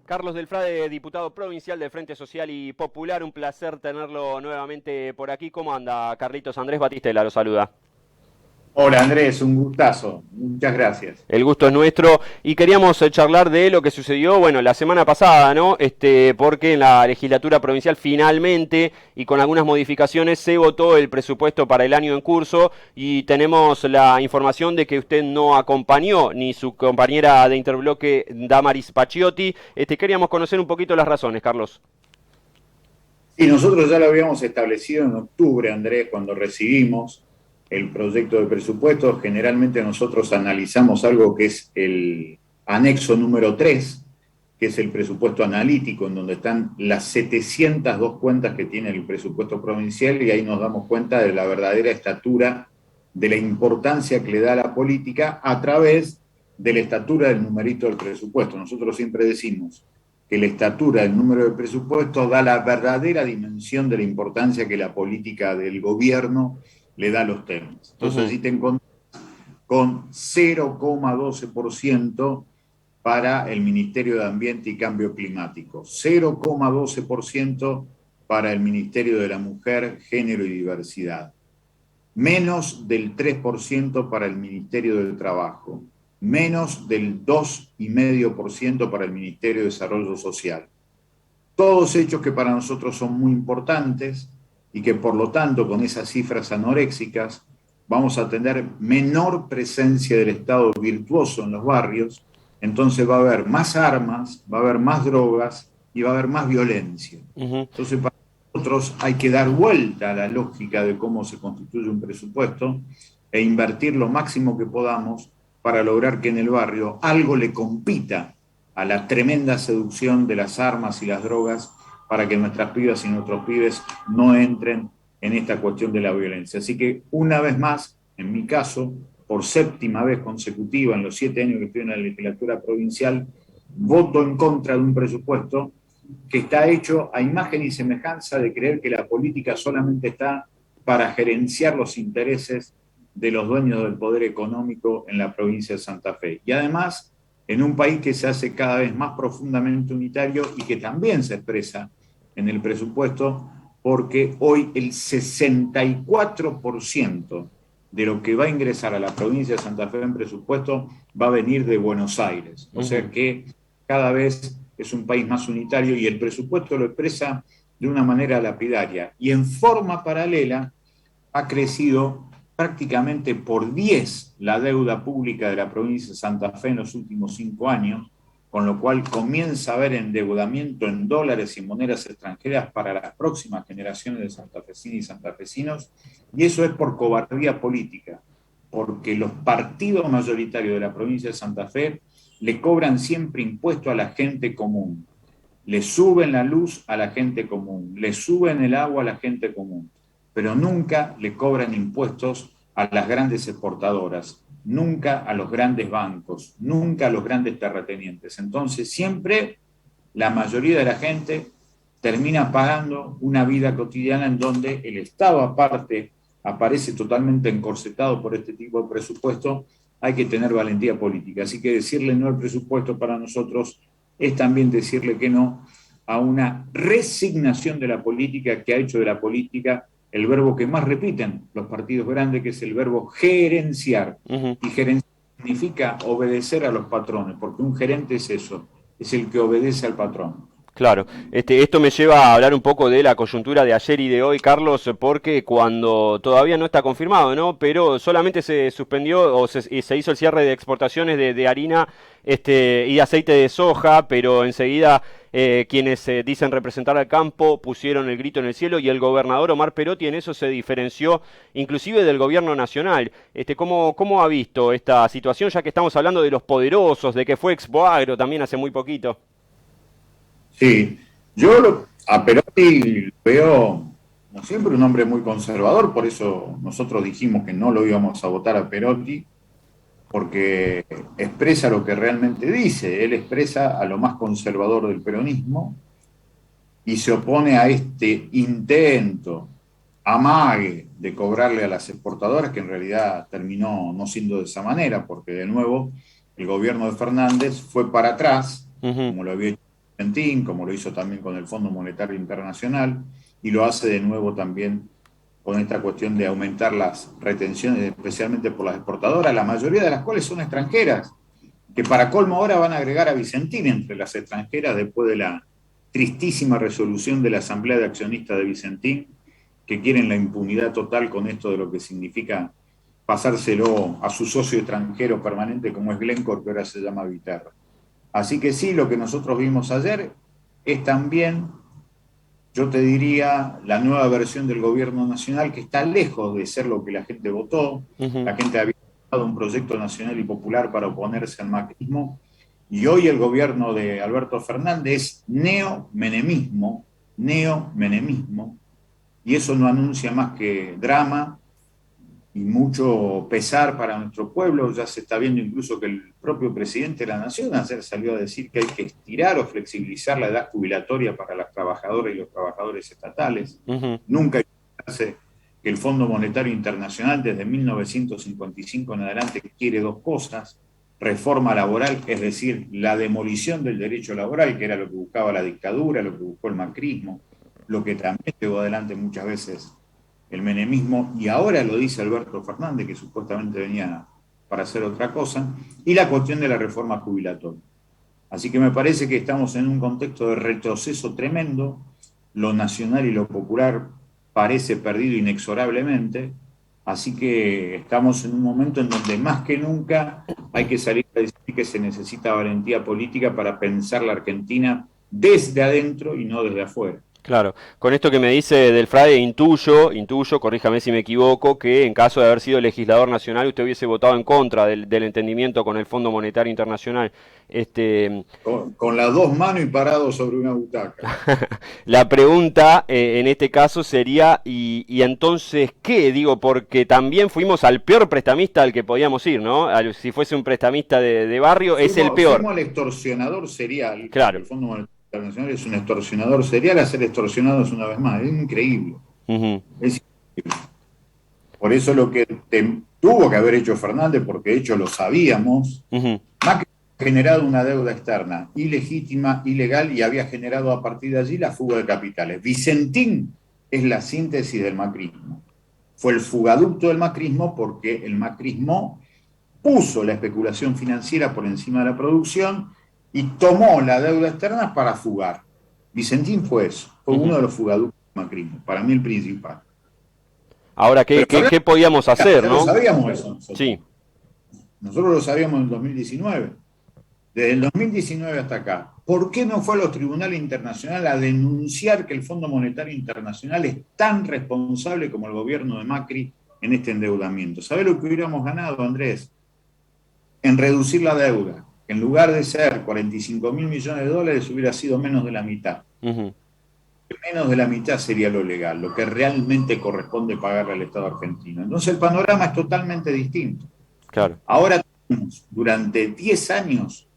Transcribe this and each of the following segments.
Carlos Delfrade, diputado provincial del Frente Social y Popular, un placer tenerlo nuevamente por aquí. ¿Cómo anda, Carlitos? Andrés Batistela lo saluda. Hola Andrés, un gustazo. Muchas gracias. El gusto es nuestro y queríamos charlar de lo que sucedió, bueno, la semana pasada, ¿no? Porque en la legislatura provincial finalmente y con algunas modificaciones se votó el presupuesto para el año en curso y tenemos la información de que usted no acompañó ni su compañera de interbloque Damaris Paciotti. Queríamos conocer un poquito las razones, Carlos. Sí, nosotros ya lo habíamos establecido en octubre, Andrés, cuando recibimos el proyecto de presupuesto. Generalmente nosotros analizamos algo que es el anexo número 3, que es el presupuesto analítico, en donde están las 702 cuentas que tiene el presupuesto provincial, y ahí nos damos cuenta de la verdadera estatura, de la importancia que le da a la política a través de la estatura del numerito del presupuesto. Nosotros siempre decimos que la estatura del número de presupuesto da la verdadera dimensión de la importancia que la política del gobierno le da a los temas. Entonces, Ujú. si te encuentras con 0,12% para el Ministerio de Ambiente y Cambio Climático, 0,12% para el Ministerio de la Mujer, Género y Diversidad, menos del 3% para el Ministerio del Trabajo, menos del 2,5% para el Ministerio de Desarrollo Social. Todos hechos que para nosotros son muy importantes y que por lo tanto con esas cifras anoréxicas vamos a tener menor presencia del Estado virtuoso en los barrios. Entonces va a haber más armas, va a haber más drogas y va a haber más violencia. Ujú. Entonces para nosotros hay que dar vuelta a la lógica de cómo se constituye un presupuesto e invertir lo máximo que podamos para lograr que en el barrio algo le compita a la tremenda seducción de las armas y las drogas, para que nuestras pibas y nuestros pibes no entren en esta cuestión de la violencia. Así que una vez más, en mi caso, por séptima vez consecutiva en los 7 años que estoy en la legislatura provincial, voto en contra de un presupuesto que está hecho a imagen y semejanza de creer que la política solamente está para gerenciar los intereses de los dueños del poder económico en la provincia de Santa Fe. Y además, en un país que se hace cada vez más profundamente unitario y que también se expresa en el presupuesto, porque hoy el 64% de lo que va a ingresar a la provincia de Santa Fe en presupuesto va a venir de Buenos Aires. O sea Ujú. que cada vez es un país más unitario y el presupuesto lo expresa de una manera lapidaria. Y en forma paralela ha crecido prácticamente por 10 la deuda pública de la provincia de Santa Fe en los últimos 5 años, con lo cual comienza a haber endeudamiento en dólares y monedas extranjeras para las próximas generaciones de santafesinas y santafesinos, y eso es por cobardía política, porque los partidos mayoritarios de la provincia de Santa Fe le cobran siempre impuesto a la gente común, le suben la luz a la gente común, le suben el agua a la gente común, pero nunca le cobran impuestos a las grandes exportadoras, nunca a los grandes bancos, nunca a los grandes terratenientes. Entonces, siempre la mayoría de la gente termina pagando una vida cotidiana en donde el Estado, aparte, aparece totalmente encorsetado por este tipo de presupuesto. Hay que tener valentía política. Así que decirle no al presupuesto para nosotros es también decirle que no a una resignación de la política, que ha hecho de la política el verbo que más repiten los partidos grandes, que es el verbo gerenciar. Ujú. Y gerenciar significa obedecer a los patrones, porque un gerente es eso, es el que obedece al patrón. Claro, esto me lleva a hablar un poco de la coyuntura de ayer y de hoy, Carlos, porque cuando todavía no está confirmado, ¿no? Pero solamente se suspendió y se hizo el cierre de exportaciones de harina y de aceite de soja, pero enseguida quienes dicen representar al campo pusieron el grito en el cielo y el gobernador Omar Perotti en eso se diferenció inclusive del gobierno nacional. ¿Cómo ha visto esta situación, ya que estamos hablando de los poderosos, de que fue Expoagro también hace muy poquito? Sí, a Perotti lo veo, como siempre, un hombre muy conservador, por eso nosotros dijimos que no lo íbamos a votar a Perotti, porque expresa lo que realmente dice. Él expresa a lo más conservador del peronismo y se opone a este intento, amague de cobrarle a las exportadoras, que en realidad terminó no siendo de esa manera, porque de nuevo el gobierno de Fernández fue para atrás, Ujú. como lo había hecho Vicentín, como lo hizo también con el Fondo Monetario Internacional, y lo hace de nuevo también con esta cuestión de aumentar las retenciones, especialmente por las exportadoras, la mayoría de las cuales son extranjeras, que para colmo ahora van a agregar a Vicentín entre las extranjeras después de la tristísima resolución de la Asamblea de Accionistas de Vicentín, que quieren la impunidad total con esto de lo que significa pasárselo a su socio extranjero permanente como es Glencore, que ahora se llama Viterra. Así que sí, lo que nosotros vimos ayer es también, yo te diría, la nueva versión del gobierno nacional, que está lejos de ser lo que la gente votó. Ujú. La gente había votado un proyecto nacional y popular para oponerse al macrismo, y hoy el gobierno de Alberto Fernández es neo-menemismo, y eso no anuncia más que drama y mucho pesar para nuestro pueblo. Ya se está viendo incluso que el propio presidente de la Nación ayer salió a decir que hay que estirar o flexibilizar la edad jubilatoria para las trabajadoras y los trabajadores estatales. Ujú. Nunca hay que olvidarse que el Fondo Monetario Internacional desde 1955 en adelante quiere dos cosas: reforma laboral, es decir, la demolición del derecho laboral, que era lo que buscaba la dictadura, lo que buscó el macrismo, lo que también llevó adelante muchas veces el menemismo, y ahora lo dice Alberto Fernández, que supuestamente venía para hacer otra cosa, y la cuestión de la reforma jubilatoria. Así que me parece que estamos en un contexto de retroceso tremendo, lo nacional y lo popular parece perdido inexorablemente, así que estamos en un momento en donde más que nunca hay que salir a decir que se necesita valentía política para pensar la Argentina desde adentro y no desde afuera. Claro, con esto que me dice del Frade, intuyo, corríjame si me equivoco, que en caso de haber sido legislador nacional usted hubiese votado en contra del entendimiento con el Fondo Monetario Internacional. Este, Con las dos manos y parado sobre una butaca. la pregunta en este caso sería, y entonces qué? Digo, porque también fuimos al peor prestamista al que podíamos ir, ¿no? Si fuese un prestamista de barrio, es el peor. Fuimos al extorsionador serial, porque Claro. el Fondo Monetario Internacional es un extorsionador serial a ser extorsionados una vez más. Es increíble. Ujú. Es increíble. Por eso lo que tuvo que haber hecho Fernández, porque de hecho lo sabíamos, Ujú. Macri había generado una deuda externa ilegítima, ilegal, y había generado a partir de allí la fuga de capitales. Vicentín es la síntesis del macrismo. Fue el fugaducto del macrismo porque el macrismo puso la especulación financiera por encima de la producción y tomó la deuda externa para fugar. Vicentín fue eso, fue uno Ujú. de los fugaductos del macrismo, para mí el principal. Ahora, Pero ¿qué podíamos hacer, ya lo no? sabíamos eso nosotros. Sí. Nosotros lo sabíamos en el 2019. Desde el 2019 hasta acá. ¿Por qué no fue a los tribunales internacionales a denunciar que el Fondo Monetario Internacional es tan responsable como el gobierno de Macri en este endeudamiento? ¿Sabe lo que hubiéramos ganado, Andrés? En reducir la deuda. En lugar de ser 45 mil millones de dólares, hubiera sido menos de la mitad. Ujú. Menos de la mitad sería lo legal, lo que realmente corresponde pagarle al Estado argentino. Entonces el panorama es totalmente distinto. Claro. Ahora tenemos durante 10 años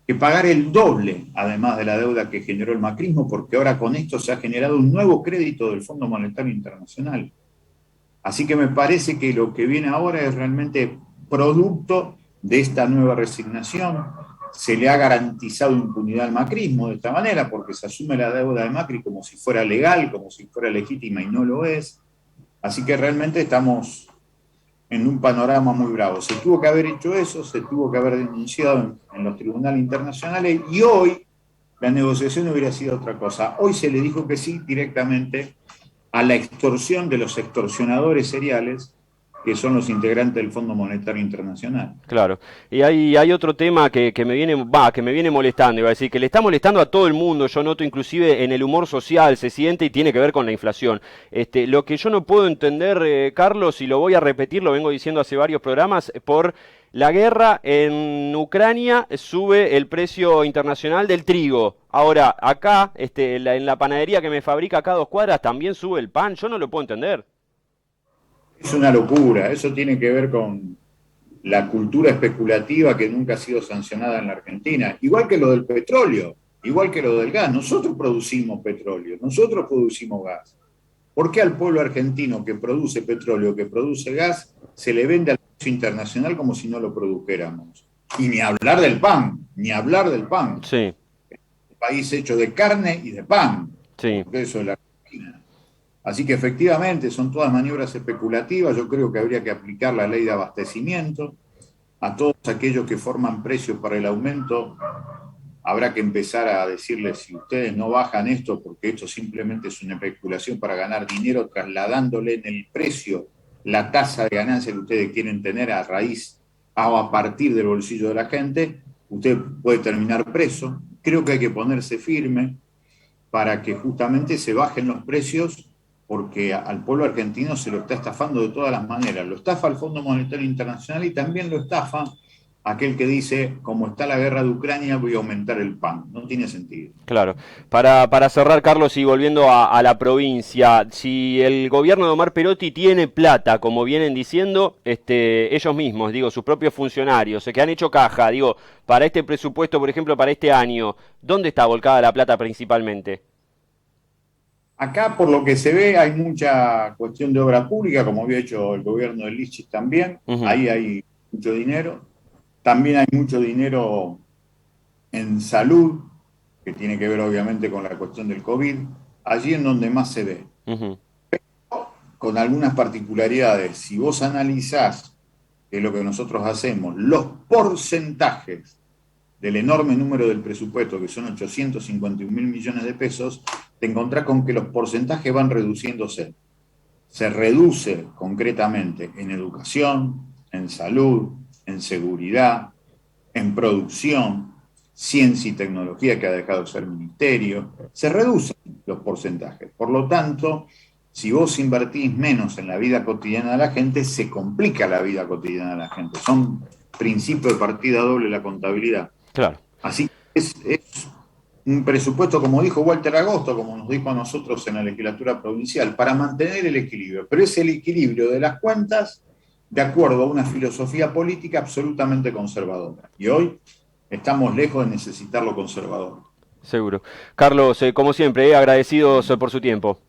que pagar el doble, además de la deuda que generó el macrismo, porque ahora con esto se ha generado un nuevo crédito del Fondo Monetario Internacional. Así que me parece que lo que viene ahora es realmente producto de esta nueva resignación. Se le ha garantizado impunidad al macrismo de esta manera, porque se asume la deuda de Macri como si fuera legal, como si fuera legítima, y no lo es. Así que realmente estamos en un panorama muy bravo. Se tuvo que haber hecho eso, se tuvo que haber denunciado en los tribunales internacionales, y hoy la negociación hubiera sido otra cosa. Hoy se le dijo que sí directamente a la extorsión de los extorsionadores seriales, que son los integrantes del Fondo Monetario Internacional. Claro. Y hay otro tema que me viene molestando, iba a decir, que le está molestando a todo el mundo, yo noto inclusive en el humor social, se siente y tiene que ver con la inflación. Lo que yo no puedo entender, Carlos, y lo voy a repetir, lo vengo diciendo hace varios programas, por la guerra en Ucrania sube el precio internacional del trigo. Ahora, acá, en la panadería que me fabrica acá a 2 cuadras, también sube el pan, yo no lo puedo entender. Es una locura, eso tiene que ver con la cultura especulativa que nunca ha sido sancionada en la Argentina, igual que lo del petróleo, igual que lo del gas. Nosotros producimos petróleo, nosotros producimos gas. ¿Por qué al pueblo argentino que produce petróleo, que produce gas, se le vende al precio internacional como si no lo produjéramos? Y ni hablar del pan, ni hablar del pan. Sí. país hecho de carne y de pan, Sí. porque eso es la Argentina. Así que efectivamente son todas maniobras especulativas. Yo creo que habría que aplicar la ley de abastecimiento a todos aquellos que forman precios para el aumento. Habrá que empezar a decirles, si ustedes no bajan esto, porque esto simplemente es una especulación para ganar dinero, trasladándole en el precio la tasa de ganancia que ustedes quieren tener a raíz o a partir del bolsillo de la gente, usted puede terminar preso. Creo que hay que ponerse firme para que justamente se bajen los precios, porque al pueblo argentino se lo está estafando de todas las maneras. Lo estafa el Fondo Monetario Internacional y también lo estafa aquel que dice, como está la guerra de Ucrania, voy a aumentar el pan. No tiene sentido. Claro. Para cerrar, Carlos, y volviendo a la provincia, si el gobierno de Omar Perotti tiene plata, como vienen diciendo, ellos mismos, digo, sus propios funcionarios, que han hecho caja, digo, para este presupuesto, por ejemplo, para este año, ¿dónde está volcada la plata principalmente? Acá, por lo que se ve, hay mucha cuestión de obra pública, como había hecho el gobierno de Lichis también. Ujú. Ahí hay mucho dinero. También hay mucho dinero en salud, que tiene que ver obviamente con la cuestión del COVID. Allí en donde más se ve, Ujú. con algunas particularidades. Si vos analizás, que es lo que nosotros hacemos, los porcentajes del enorme número del presupuesto, que son 851.000 millones de pesos, te encontrás con que los porcentajes van reduciéndose. Se reduce concretamente en educación, en salud, en seguridad, en producción, ciencia y tecnología, que ha dejado de ser ministerio. Se reducen los porcentajes. Por lo tanto, si vos invertís menos en la vida cotidiana de la gente, se complica la vida cotidiana de la gente. Son principios de partida doble la contabilidad. Claro. Así que es un presupuesto, como dijo Walter Agosto, como nos dijo a nosotros en la legislatura provincial, para mantener el equilibrio. Pero es el equilibrio de las cuentas de acuerdo a una filosofía política absolutamente conservadora. Y hoy estamos lejos de necesitar lo conservador. Seguro. Carlos, como siempre, agradecidos por su tiempo.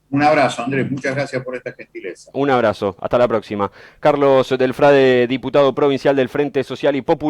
Un abrazo, Andrés. Muchas gracias por esta gentileza. Un abrazo. Hasta la próxima. Carlos Delfrade, diputado provincial del Frente Social y Popular.